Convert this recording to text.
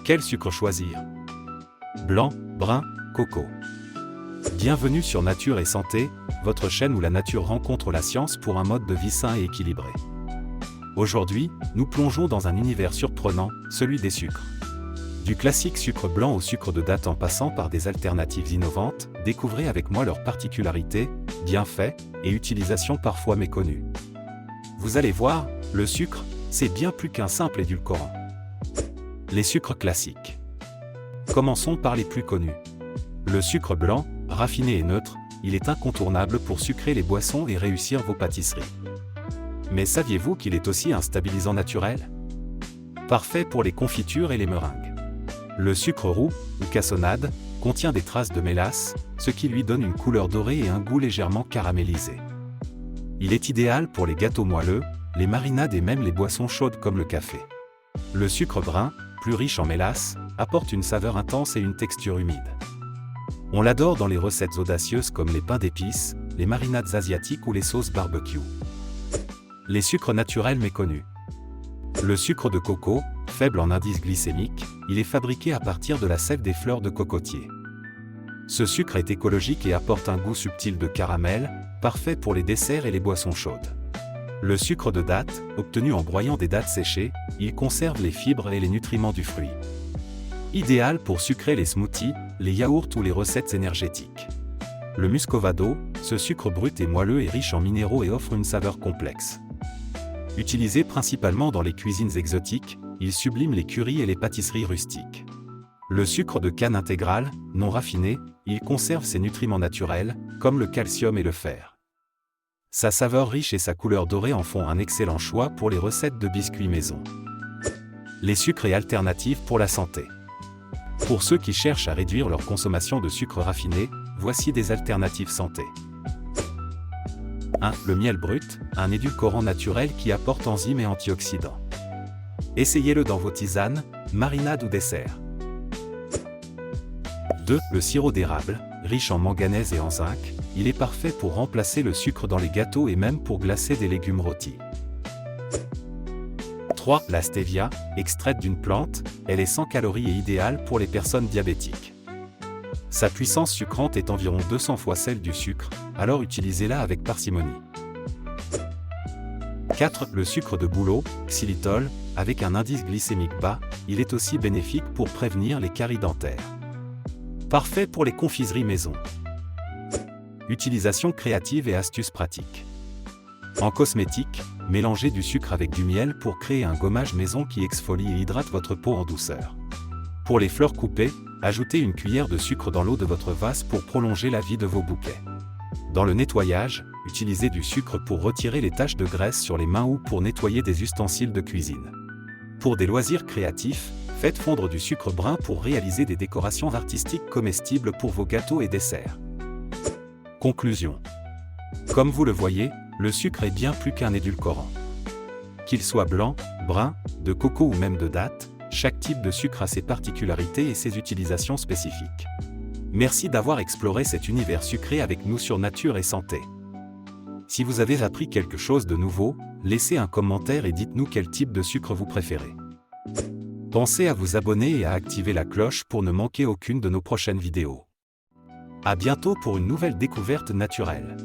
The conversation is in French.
Quel sucre choisir? Blanc, brun, coco. Bienvenue sur Nature et Santé, votre chaîne où la nature rencontre la science pour un mode de vie sain et équilibré. Aujourd'hui, nous plongeons dans un univers surprenant, celui des sucres. Du classique sucre blanc au sucre de date en passant par des alternatives innovantes, découvrez avec moi leurs particularités, bienfaits et utilisations parfois méconnues. Vous allez voir, le sucre, c'est bien plus qu'un simple édulcorant. Les sucres classiques. Commençons par les plus connus. Le sucre blanc, raffiné et neutre, il est incontournable pour sucrer les boissons et réussir vos pâtisseries. Mais saviez-vous qu'il est aussi un stabilisant naturel? Parfait pour les confitures et les meringues. Le sucre roux, ou cassonade, contient des traces de mélasse, ce qui lui donne une couleur dorée et un goût légèrement caramélisé. Il est idéal pour les gâteaux moelleux, les marinades et même les boissons chaudes comme le café. Le sucre brun, plus riche en mélasse, apporte une saveur intense et une texture humide. On l'adore dans les recettes audacieuses comme les pains d'épices, les marinades asiatiques ou les sauces barbecue. Les sucres naturels méconnus. Le sucre de coco, faible en indice glycémique, il est fabriqué à partir de la sève des fleurs de cocotier. Ce sucre est écologique et apporte un goût subtil de caramel, parfait pour les desserts et les boissons chaudes. Le sucre de date, obtenu en broyant des dattes séchées, il conserve les fibres et les nutriments du fruit. Idéal pour sucrer les smoothies, les yaourts ou les recettes énergétiques. Le muscovado, ce sucre brut et moelleux est riche en minéraux et offre une saveur complexe. Utilisé principalement dans les cuisines exotiques, il sublime les currys et les pâtisseries rustiques. Le sucre de canne intégral, non raffiné, il conserve ses nutriments naturels, comme le calcium et le fer. Sa saveur riche et sa couleur dorée en font un excellent choix pour les recettes de biscuits maison. Les sucres et alternatives pour la santé. Pour ceux qui cherchent à réduire leur consommation de sucre raffiné, voici des alternatives santé. 1. Le miel brut, un édulcorant naturel qui apporte enzymes et antioxydants. Essayez-le dans vos tisanes, marinades ou desserts. 2. Le sirop d'érable, riche en manganèse et en zinc, il est parfait pour remplacer le sucre dans les gâteaux et même pour glacer des légumes rôtis. 3. La stevia, extraite d'une plante, elle est sans calories et idéale pour les personnes diabétiques. Sa puissance sucrante est environ 200 fois celle du sucre, alors utilisez-la avec parcimonie. 4. Le sucre de bouleau, xylitol, avec un indice glycémique bas, il est aussi bénéfique pour prévenir les caries dentaires. Parfait pour les confiseries maison. Utilisation créative et astuces pratiques. En cosmétique, mélangez du sucre avec du miel pour créer un gommage maison qui exfolie et hydrate votre peau en douceur. Pour les fleurs coupées, ajoutez une cuillère de sucre dans l'eau de votre vase pour prolonger la vie de vos bouquets. Dans le nettoyage, utilisez du sucre pour retirer les taches de graisse sur les mains ou pour nettoyer des ustensiles de cuisine. Pour des loisirs créatifs, faites fondre du sucre brun pour réaliser des décorations artistiques comestibles pour vos gâteaux et desserts. Conclusion. Comme vous le voyez, le sucre est bien plus qu'un édulcorant. Qu'il soit blanc, brun, de coco ou même de date, chaque type de sucre a ses particularités et ses utilisations spécifiques. Merci d'avoir exploré cet univers sucré avec nous sur Nature et Santé. Si vous avez appris quelque chose de nouveau, laissez un commentaire et dites-nous quel type de sucre vous préférez. Pensez à vous abonner et à activer la cloche pour ne manquer aucune de nos prochaines vidéos. À bientôt pour une nouvelle découverte naturelle.